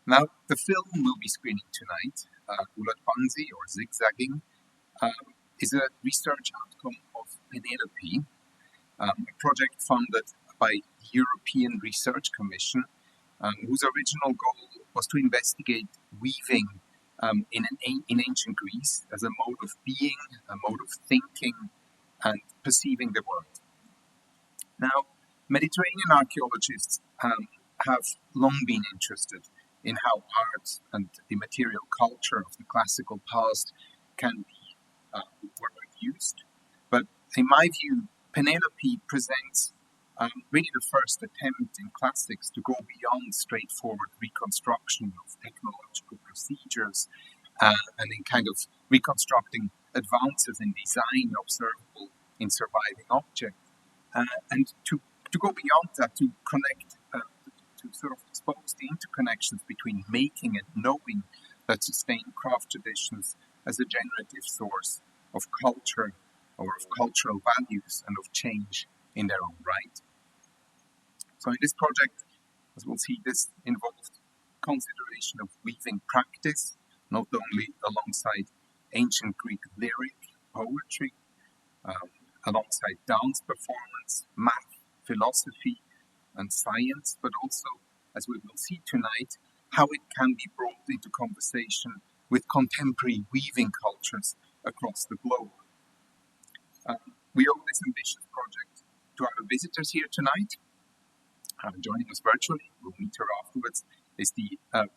Now, the film we'll be screening tonight, Ulaṭbānsi or Zigzagging, is a research outcome of PENELOPE, a project funded by the European Research Commission, whose original goal was to investigate weaving in ancient Greece as a mode of being, a mode of thinking, and perceiving the world. Now, Mediterranean archaeologists have long been interested in how art and the material culture of the classical past can be used. But in my view, Penelope presents really the first attempt in classics to go beyond straightforward reconstruction of technological procedures and in kind of reconstructing advances in design observable in surviving objects. And to go beyond that, to connect, to sort of expose the interconnections between making and knowing that sustain craft traditions as a generative source of culture or of cultural values and of change in their own right. So in this project, as we'll see, this involved consideration of weaving practice, not only alongside ancient Greek lyric, poetry, alongside dance performance, math, philosophy, and science, but also, as we will see tonight, how it can be brought into conversation with contemporary weaving cultures across the globe. We owe this ambitious project to our visitors here tonight. Joining us virtually, we'll meet her afterwards, we'll see her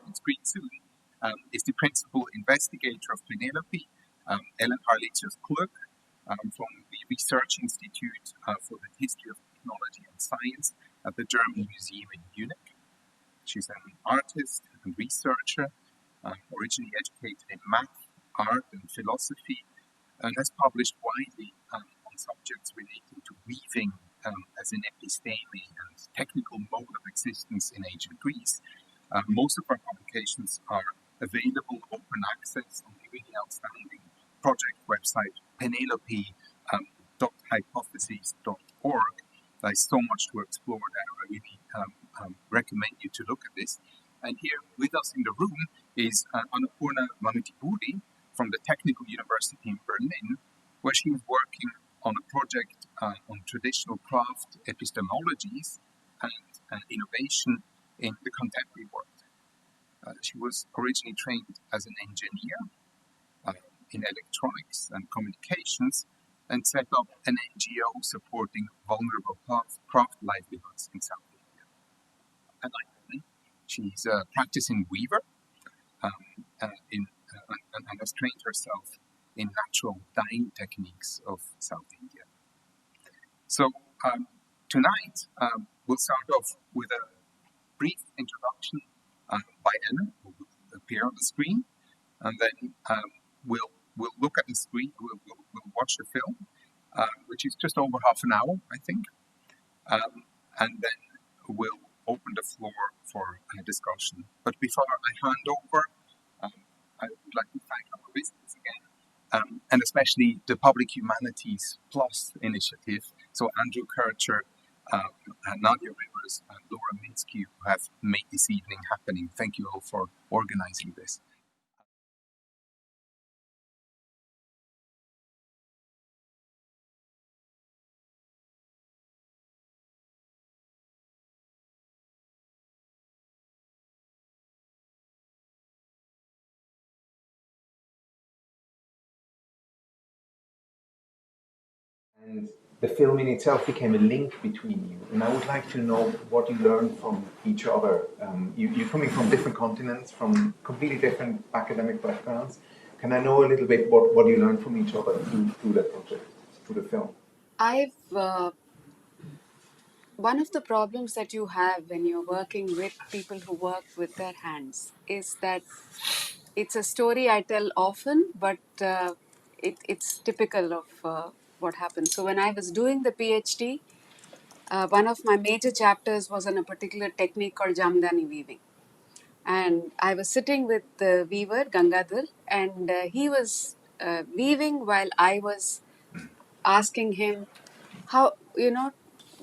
on screen soon, is the principal investigator of Penelope, Harlizius-Klück, from the Research Institute for the History of Technology and Science at the German Museum in Munich. She's an artist and researcher, originally educated in math, art, and philosophy, and has published widely on subjects relating to weaving as an episteme and technical mode of existence in ancient Greece. Most of her publications are available open access on the really outstanding project website penelope.hypotheses.org. There's so much to explore there. I really recommend you to look at this. And here with us in the room is Annapurna Mamidipudi from the Technical University in Berlin, where she is working on a project on traditional craft epistemologies and innovation in the contemporary world. She was originally trained as an engineer in electronics and communications, and set up an NGO supporting vulnerable craft livelihoods in South India. And like she's a practicing weaver and has trained herself in natural dyeing techniques of South India. So tonight we'll start off with a brief introduction by Ellen, who will appear on the screen, and then we'll look at the screen, we'll watch the film, which is just over half an hour, I think, and then we'll open the floor for a discussion. But before I hand over, I would like to thank our visitors again, and especially the Public Humanities Plus initiative, so Andrew Kircher, Nadia Rivers, and Laura Minsky, who have made this evening happening. Thank you all for organizing this. And the film in itself became a link between you. And I would like to know what you learned from each other. You're coming from different continents, from completely different academic backgrounds. Can I know a little bit what you learned from each other through that project, through the film? One of the problems that you have when you're working with people who work with their hands is that it's a story I tell often, but it's typical of what happens. So when I was doing the PhD, one of my major chapters was on a particular technique called Jamdani weaving. And I was sitting with the weaver, Gangadhar, and he was weaving while I was asking him, how,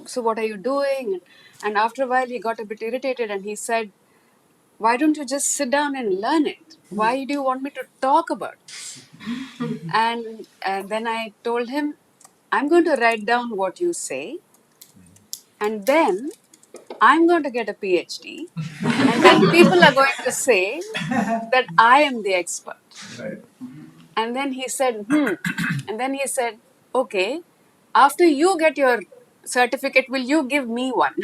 so what are you doing? And after a while, he got a bit irritated and he said, why don't you just sit down and learn it? Why do you want me to talk about this? And then I told him, I'm going to write down what you say, and then I'm going to get a PhD, and then people are going to say that I am the expert. Right. And then he said, And then he said, okay, after you get your certificate, will you give me one?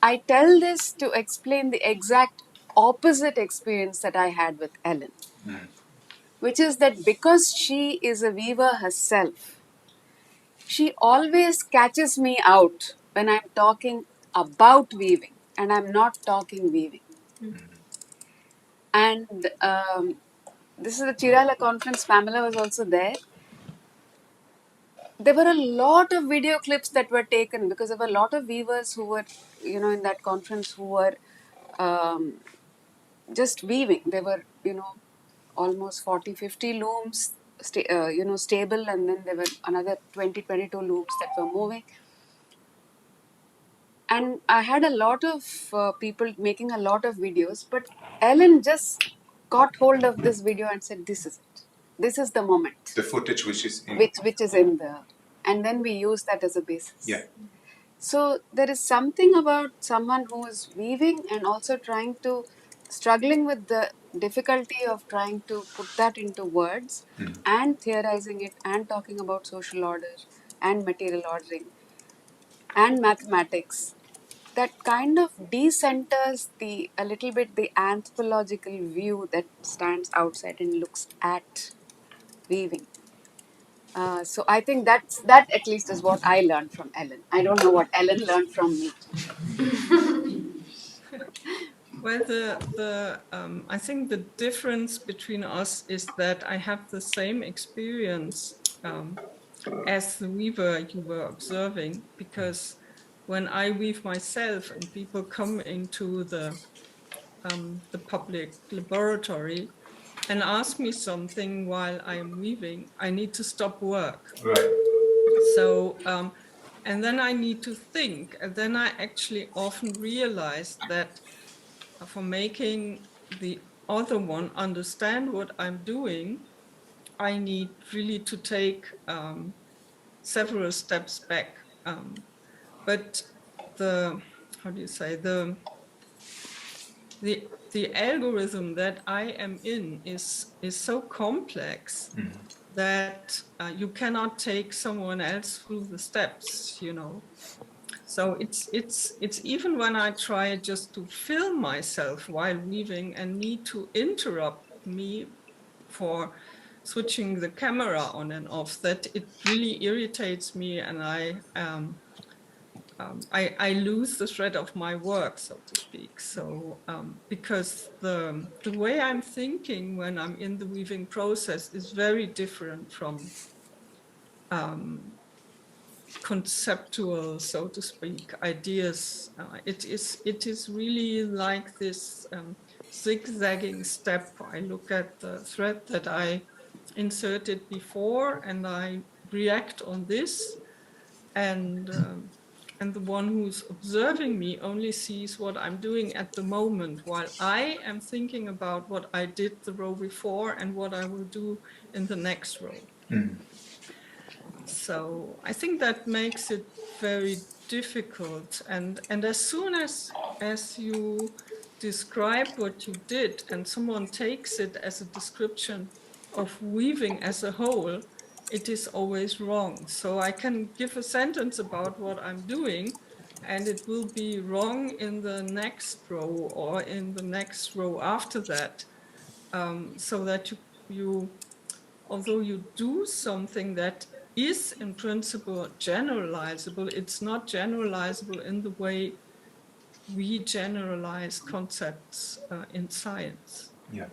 I tell this to explain the exact opposite experience that I had with Ellen, which is that because she is a weaver herself, she always catches me out when I'm talking about weaving and I'm not talking weaving. And this is the Chirala conference, Pamela was also there. There were a lot of video clips that were taken because there were a lot of weavers who were, in that conference who were um, just weaving. There were, almost 40, 50 looms, stable, and then there were another 20, 22 looms that were moving. And I had a lot of people making a lot of videos, but Ellen just got hold of this video and said, "This is it. This is the moment." The footage which is in... which is in the, and then we use that as a basis. Yeah. So there is something about someone who is weaving and also struggling with the difficulty of trying to put that into words and theorizing it and talking about social order and material ordering and mathematics, that kind of decenters a little bit the anthropological view that stands outside and looks at weaving. So I think that at least is what I learned from Ellen. I don't know what Ellen learned from me. Well, I think the difference between us is that I have the same experience as the weaver you were observing, because when I weave myself and people come into the public laboratory and ask me something while I am weaving, I need to stop work. Right. So, and then I need to think, and then I actually often realize that for making the other one understand what I'm doing, I need really to take several steps back. But how do you say, the algorithm that I am in is so complex that you cannot take someone else through the steps, So it's even when I try just to film myself while weaving and need to interrupt me for switching the camera on and off, that it really irritates me, and I lose the thread of my work, so to speak. So because the way I'm thinking when I'm in the weaving process is very different from conceptual, so to speak, ideas. It is really like this zigzagging step. I look at the thread that I inserted before and I react on this, and the one who's observing me only sees what I'm doing at the moment, while I am thinking about what I did the row before and what I will do in the next row. So I think that makes it very difficult. And as soon as you describe what you did and someone takes it as a description of weaving as a whole, it is always wrong. So I can give a sentence about what I'm doing and it will be wrong in the next row or in the next row after that. So that you although you do something that is in principle generalizable, it's not generalizable in the way we generalize concepts in science. Yeah.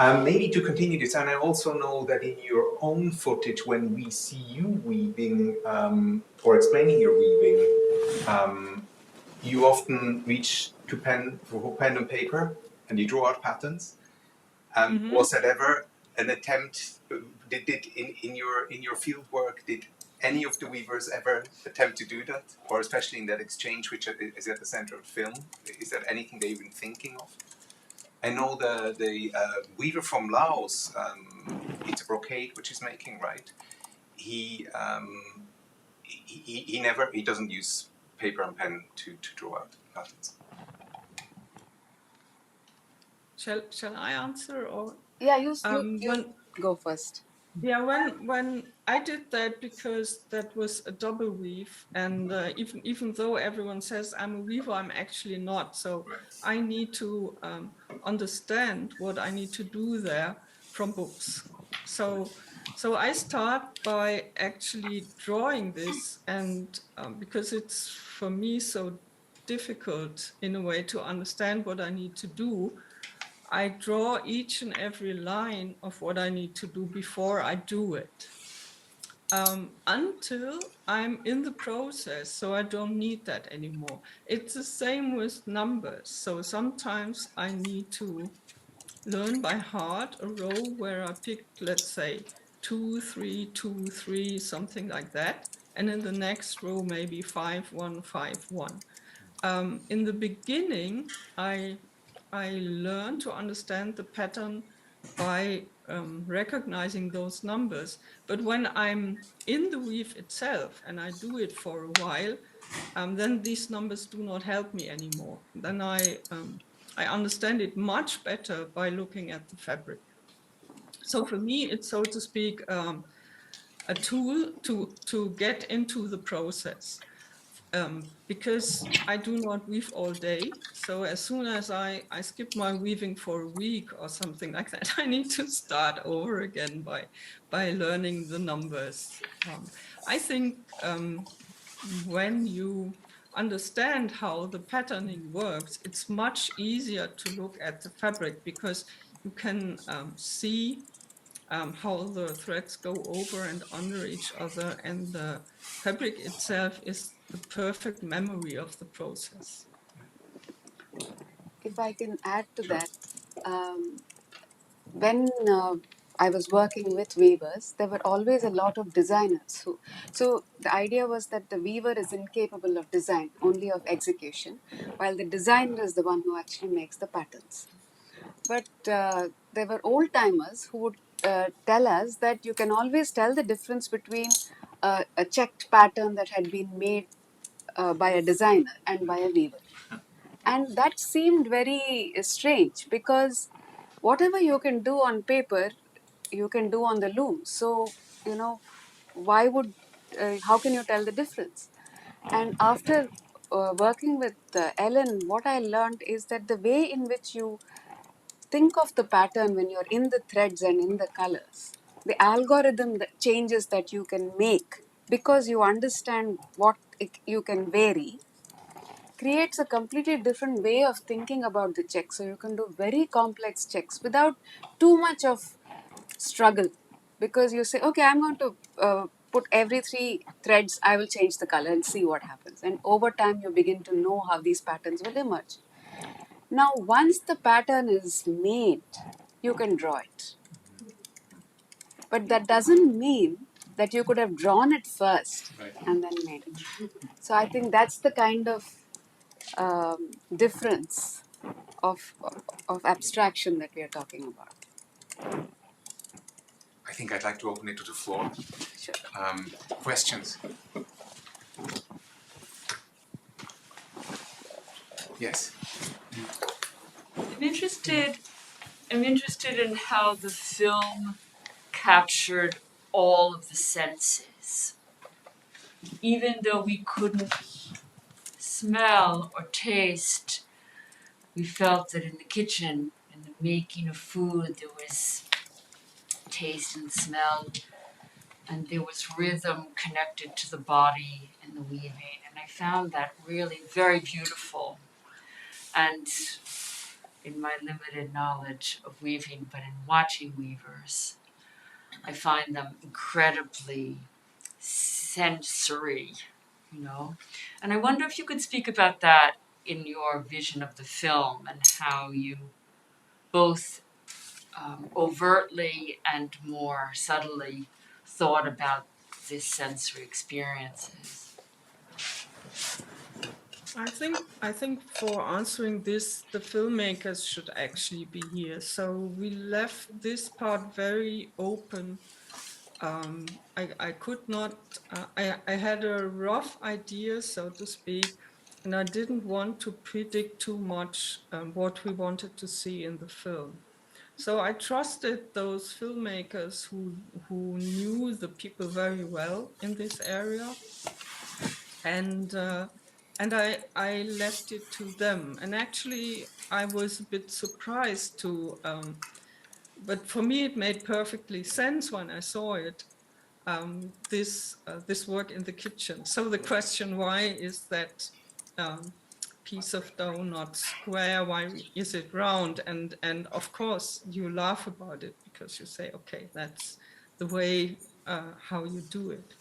Maybe to continue this, and I also know that in your own footage, when we see you weaving or explaining your weaving, you often reach to pen and paper, and you draw out patterns. Was that ever an attempt? Did in your field work, did any of the weavers ever attempt to do that, or especially in that exchange which is at the center of the film? Is that anything they've been thinking of? I know the weaver from Laos, it's a brocade which he's making, right? He doesn't use paper and pen to draw out patterns. Shall I answer, or Yeah, you when go first. yeah, when I did that, because that was a double weave, and even though everyone says I'm a weaver, I'm actually not. So I need to understand what I need to do there from books. So I start by actually drawing this, and because it's for me so difficult in a way to understand what I need to do, I draw each and every line of what I need to do before I do it, until I'm in the process, so I don't need that anymore. It's the same with numbers. So sometimes I need to learn by heart a row where I pick, let's say, 2, 3, 2, 3, something like that. And in the next row, maybe 5, 1, 5, 1. In the beginning, I learned to understand the pattern by recognizing those numbers. But when I'm in the weave itself and I do it for a while, then these numbers do not help me anymore. Then I understand it much better by looking at the fabric. So for me, it's, so to speak, a tool to get into the process. Because I do not weave all day. So as soon as I skip my weaving for a week or something like that, I need to start over again by learning the numbers. I think when you understand how the patterning works, it's much easier to look at the fabric, because you can see how the threads go over and under each other, and the fabric itself is the perfect memory of the process. If I can add to that, when I was working with weavers, there were always a lot of designers who. So the idea was that the weaver is incapable of design, only of execution, while the designer is the one who actually makes the patterns. But there were old timers who would tell us that you can always tell the difference between a checked pattern that had been made by a designer and by a weaver. And that seemed very strange, because whatever you can do on paper, you can do on the loom. So, how can you tell the difference? And after working with Ellen, what I learned is that the way in which you think of the pattern when you're in the threads and in the colors, the algorithm that changes that you can make because you understand what you can vary, creates a completely different way of thinking about the check. So you can do very complex checks without too much of struggle, because you say, okay, I'm going to put every 3 threads, I will change the color and see what happens. And over time, you begin to know how these patterns will emerge. Now, once the pattern is made, you can draw it. But that doesn't mean that you could have drawn it first and then made it. So I think that's the kind of difference of abstraction that we are talking about. I think I'd like to open it to the floor. Sure. Questions? Yes. I'm interested in how the film captured all of the senses. Even though we couldn't smell or taste, we felt that in the kitchen, in the making of food, there was taste and smell, and there was rhythm connected to the body in the weaving. And I found that really very beautiful. And in my limited knowledge of weaving, but in watching weavers, I find them incredibly sensory, And I wonder if you could speak about that in your vision of the film, and how you both overtly and more subtly thought about the sensory experiences? I think for answering this, the filmmakers should actually be here. So we left this part very open. I could not, I had a rough idea, so to speak, and I didn't want to predict too much what we wanted to see in the film. So I trusted those filmmakers who knew the people very well in this area, and I left it to them. And actually, I was a bit surprised to, but for me, it made perfectly sense when I saw it. This work in the kitchen. So the question, why is that piece of dough not square? Why is it round? And of course you laugh about it because you say, okay, that's the way how you do it.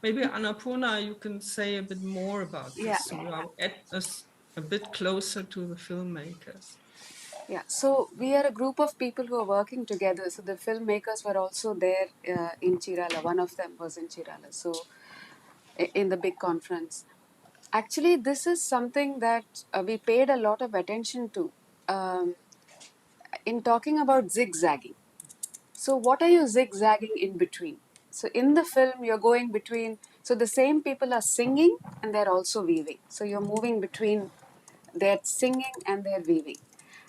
Maybe Annapurna, you can say a bit more about Yeah. this. You are a bit closer to the filmmakers. Yeah, so we are a group of people who are working together. So the filmmakers were also there in Chirala. One of them was in Chirala. So in the big conference. Actually, this is something that we paid a lot of attention to in talking about zigzagging. So, what are you zigzagging in between? So, in the film, you're going between, so the same people are singing and they're also weaving. So, you're moving between their singing and their weaving.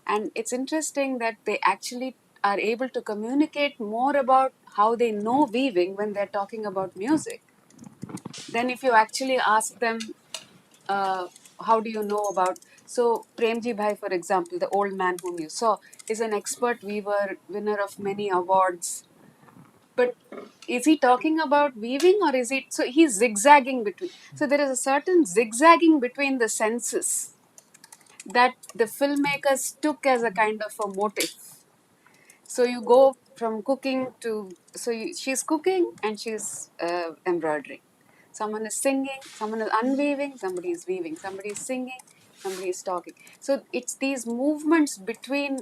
And it's interesting that they actually are able to communicate more about how they know weaving when they're talking about music than if you actually ask them, how do you know about. So, Premji Bhai, for example, the old man whom you saw, is an expert weaver, winner of many awards. But is he talking about weaving or is it so he's zigzagging between? So there is a certain zigzagging between the senses that the filmmakers took as a kind of a motive. So you go from cooking to, she's cooking and she's embroidering. Someone is singing, someone is unweaving, somebody is weaving, somebody is singing, somebody is talking. So it's these movements between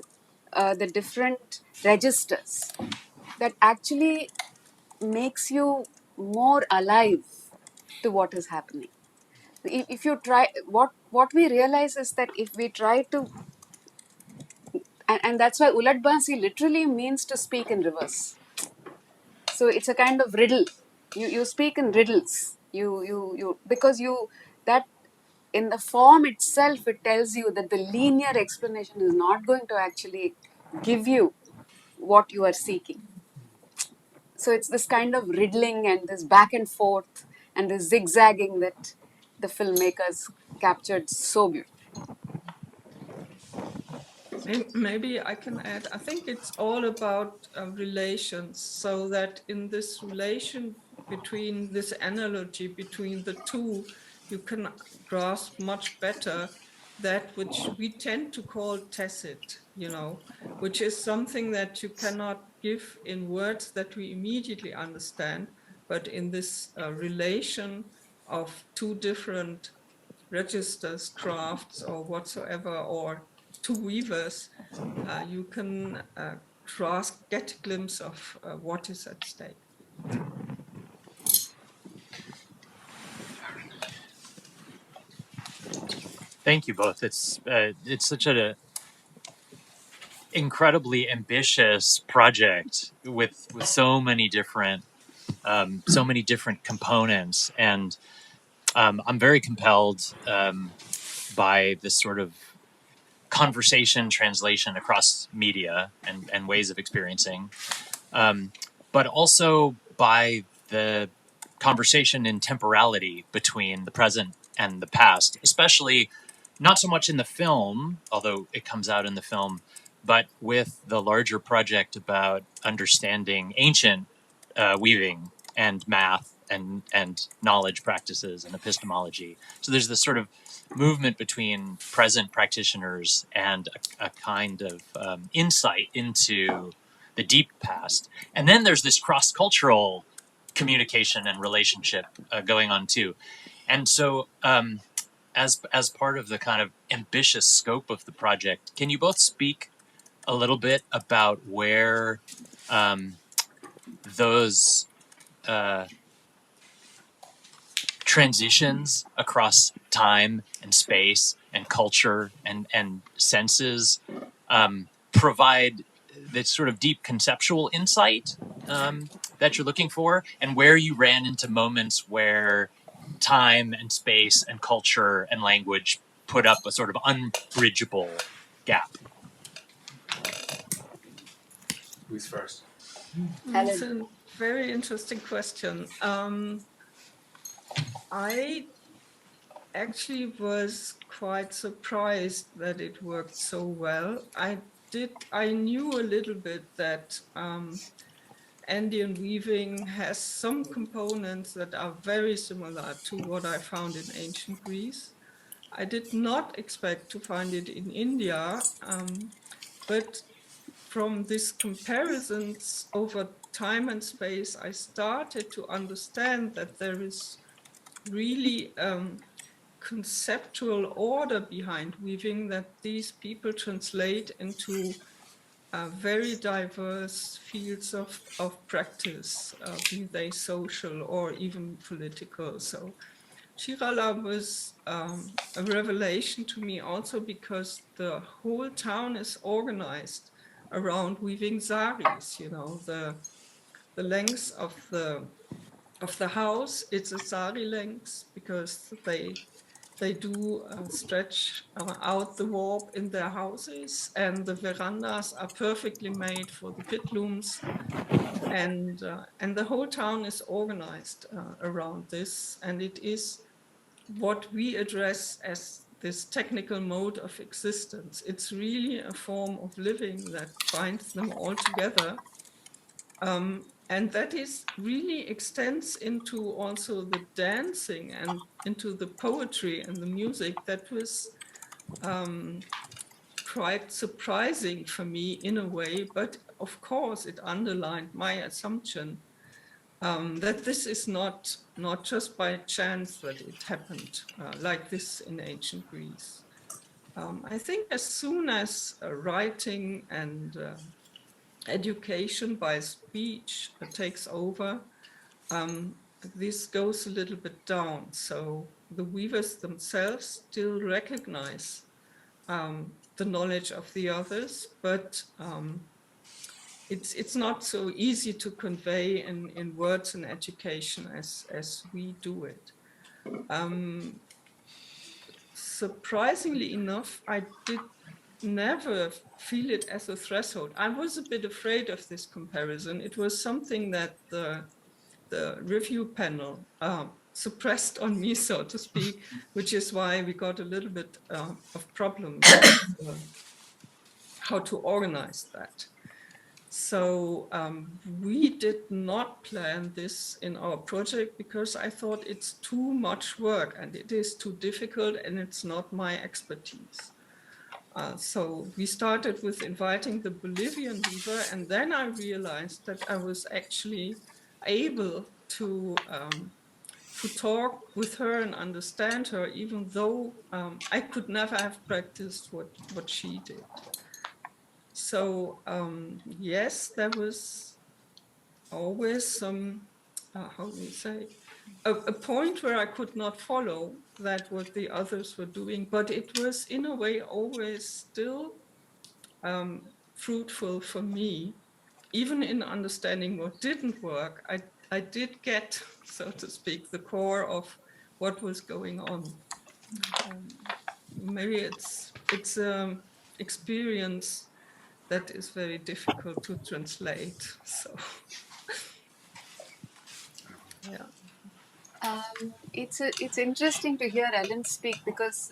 the different registers that actually makes you more alive to what is happening. If you try, what we realize is that if we try to, and that's why Ulaṭbānsi literally means to speak in reverse. So it's a kind of riddle. You speak in riddles. You because you that in the form itself it tells you that the linear explanation is not going to actually give you what you are seeking. So it's this kind of riddling and this back and forth and this zigzagging that the filmmakers captured so beautifully. Maybe I can add, I think it's all about relations, so that in this relation between this analogy between the two, you can grasp much better that which we tend to call tacit, which is something that you cannot give in words that we immediately understand, but in this relation of two different registers, crafts, or whatsoever, or two weavers, you can get a glimpse of what is at stake. Thank you both. It's such an incredibly ambitious project with so many different components, and I'm very compelled by this sort of conversation translation across media and ways of experiencing, but also by the conversation in temporality between the present and the past, especially not so much in the film, although it comes out in the film, but with the larger project about understanding ancient weaving and math and knowledge practices and epistemology. So there's this sort of movement between present practitioners and a kind of insight into the deep past. And then there's this cross-cultural communication and relationship going on too. And so as part of the kind of ambitious scope of the project, can you both speak a little bit about where those transitions across time and space and culture and senses provide this sort of deep conceptual insight that you're looking for, and where you ran into moments where time and space and culture and language put up a sort of unbridgeable gap. Who's first? It's Helen. a very interesting question. I actually was quite surprised that it worked so well. I knew a little bit that Andean weaving has some components that are very similar to what I found in ancient Greece. I did not expect to find it in India, but from these comparisons over time and space, I started to understand that there is really conceptual order behind weaving that these people translate into very diverse fields of practice, be they social or even political. So Chirala was a revelation to me also because the whole town is organized around weaving saris, you know, the length of the house, it's a sari length because they do stretch out the warp in their houses, and the verandas are perfectly made for the pit looms, and the whole town is organized around this, and it is what we address as this technical mode of existence. It's really a form of living that binds them all together. And that is really extends into also the dancing and into the poetry and the music. That was quite surprising for me in a way, but of course it underlined my assumption that this is not just by chance that it happened like this in ancient Greece. I think as soon as writing and education by speech takes over, this goes a little bit down. So the weavers themselves still recognize the knowledge of the others, but it's not so easy to convey in words and education as we do it. Surprisingly enough, I did never feel it as a threshold. I was a bit afraid of this comparison. It was something that the review panel suppressed on me, so to speak, which is why we got a little bit of problems with how to organize that. So we did not plan this in our project because I thought it's too much work and it is too difficult and it's not my expertise. So we started with inviting the Bolivian weaver, and then I realized that I was actually able to talk with her and understand her, even though I could never have practiced what she did. So yes, there was always some, how do you say, a point where I could not follow that what the others were doing, but it was in a way always still fruitful for me, even in understanding what didn't work. I did get, so to speak, the core of what was going on. Maybe it's experience that is very difficult to translate. So, yeah. It's interesting to hear Ellen speak because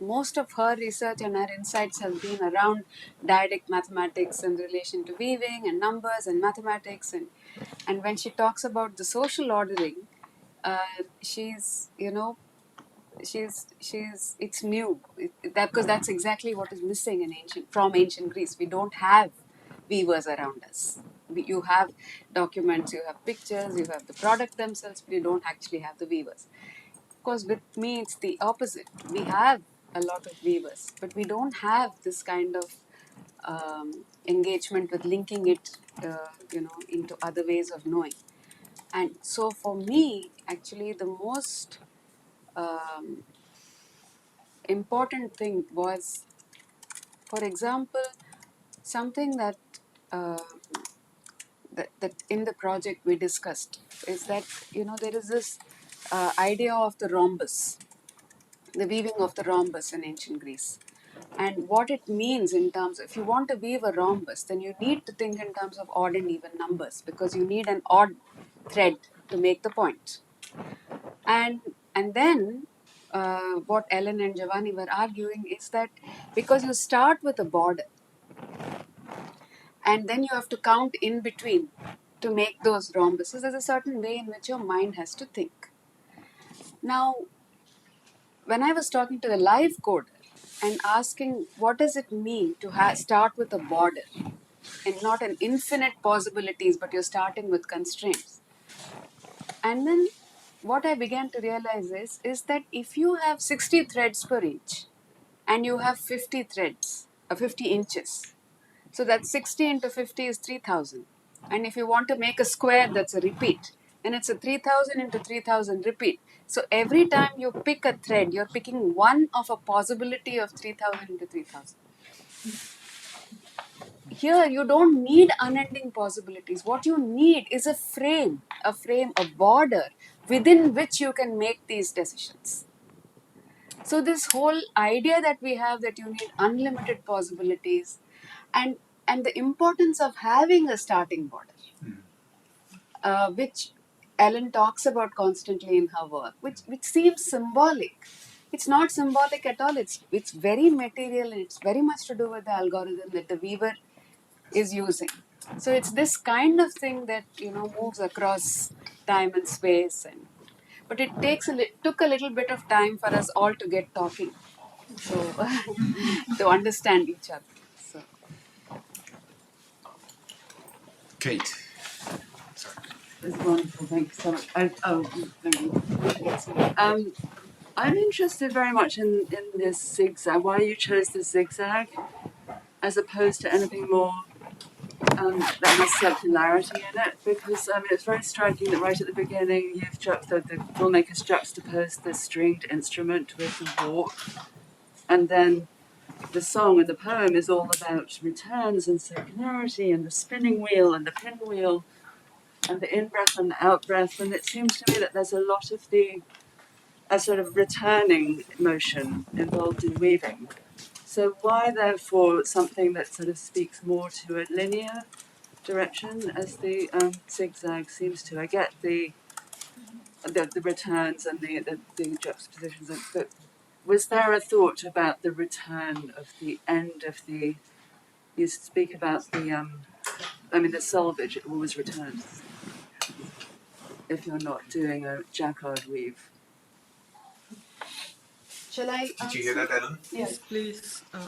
most of her research and her insights have been around dyadic mathematics in relation to weaving and numbers and mathematics, and when she talks about the social ordering, she's it's new because that's exactly what is missing in ancient Greece. We don't have weavers around us. You have documents, you have pictures, you have the product themselves, but you don't actually have the weavers. Of course, with me it's the opposite. We have a lot of weavers, but we don't have this kind of engagement with linking it into other ways of knowing. And so for me, actually, the most important thing was, for example, something uh, that in the project we discussed is that, there is this idea of the rhombus, the weaving of the rhombus in ancient Greece. And what it means in terms, if you want to weave a rhombus, then you need to think in terms of odd and even numbers, because you need an odd thread to make the point. And then what Ellen and Giovanni were arguing is that because you start with a border, and then you have to count in between to make those rhombuses, there's a certain way in which your mind has to think. Now, when I was talking to the live coder and asking what does it mean to start with a border and not an infinite possibilities, but you're starting with constraints. And then what I began to realize is that if you have 60 threads per inch and you have 50 threads, 50 inches, so that's 60 into 50 is 3000. And if you want to make a square, that's a repeat. And it's a 3000 into 3000 repeat. So every time you pick a thread, you're picking one of a possibility of 3000 into 3000. Here, you don't need unending possibilities. What you need is a frame, a border within which you can make these decisions. So this whole idea that we have that you need unlimited possibilities, and the importance of having a starting border, which Ellen talks about constantly in her work, which seems symbolic. It's not symbolic at all. It's very material, and it's very much to do with the algorithm that the weaver is using. So it's this kind of thing that moves across time and space, but it took a little bit of time for us all to get talking, so to understand each other. So Kate. It's wonderful. Thank you so much. Thank you. I'm interested very much in this zigzag. Why you chose the zigzag as opposed to anything more that has circularity in it? Because it's very striking that right at the beginning the filmmakers juxtaposed the stringed instrument with the warp, and then the song and the poem is all about returns and circularity and the spinning wheel and the pinwheel and the in-breath and the out-breath, and it seems to me that there's a lot of a sort of returning motion involved in weaving. So why, therefore, something that sort of speaks more to a linear direction as the zigzag seems to? I get the returns and the juxtapositions, but was there a thought about the return of the end of the? You speak about the selvage. It always returns if you're not doing a jacquard weave. shall I Did you hear that, Ellen? Yes, please. I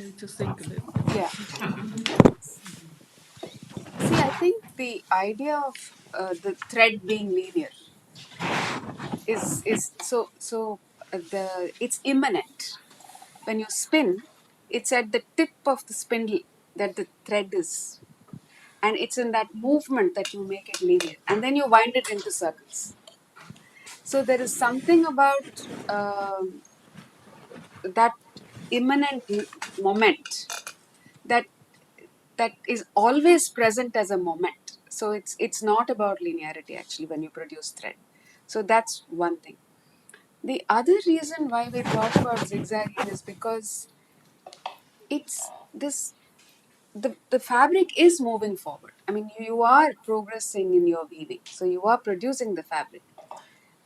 need to think a little. Yeah. See, I think the idea of the thread being linear is it's immanent. When you spin, it's at the tip of the spindle that the thread is, and it's in that movement that you make it linear, and then you wind it into circles. So there is something about that immanent moment that is always present as a moment. So it's not about linearity actually when you produce thread. So that's one thing. The other reason why we thought about zigzagging is because it's this the fabric is moving forward. I mean, you are progressing in your weaving, so you are producing the fabric,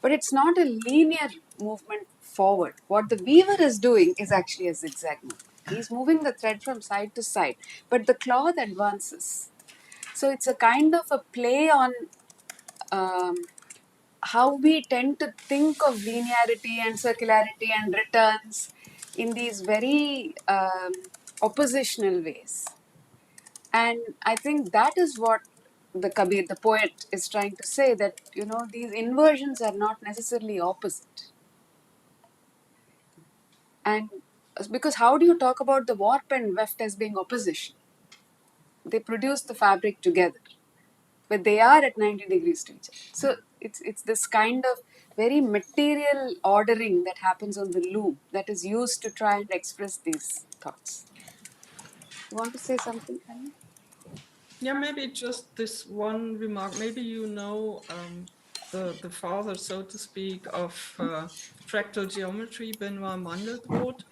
but it's not a linear movement forward. What the weaver is doing is actually a zigzag movement. He's moving the thread from side to side, but the cloth advances. So it's a kind of a play on how we tend to think of linearity and circularity and returns in these very oppositional ways. And I think that is what the Kabir, the poet, is trying to say, that these inversions are not necessarily opposite. And because how do you talk about the warp and weft as being opposition? They produce the fabric together. but they are at 90 degrees to each other. So it's this kind of very material ordering that happens on the loom that is used to try and express these thoughts. You want to say something, Anna? Yeah, maybe just this one remark. Maybe you know the father, so to speak, of fractal geometry, Benoit Mandelbrot,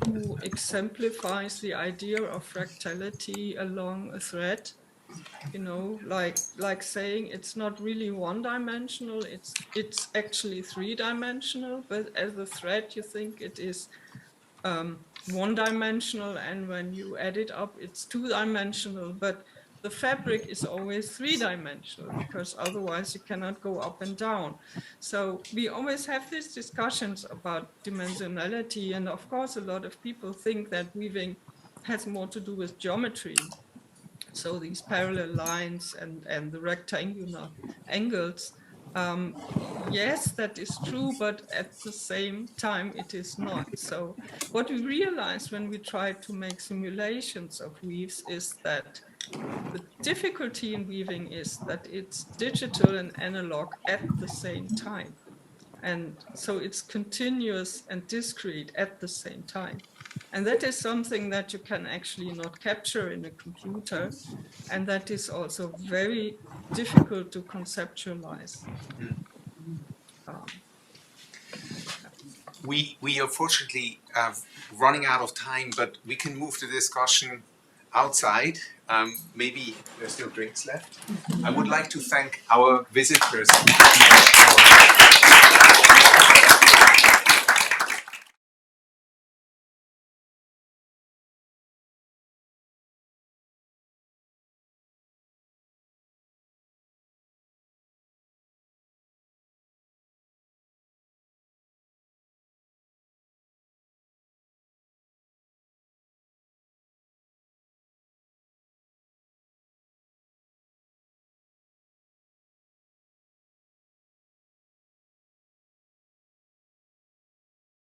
who exemplifies the idea of fractality along a thread. You know, like saying it's not really one-dimensional; it's actually three-dimensional. But as a thread, you think it is one-dimensional, and when you add it up, it's two-dimensional. But the fabric is always three-dimensional, because otherwise you cannot go up and down. So we always have these discussions about dimensionality, and of course a lot of people think that weaving has more to do with geometry. So these parallel lines and the rectangular angles. Yes, that is true, but at the same time, it is not. So what we realized when we tried to make simulations of weaves is that the difficulty in weaving is that it's digital and analog at the same time. And so it's continuous and discrete at the same time. And that is something that you can actually not capture in a computer. And that is also very difficult to conceptualize. We unfortunately are running out of time, but we can move the discussion outside. Maybe there's still drinks left. I would like to thank our visitors.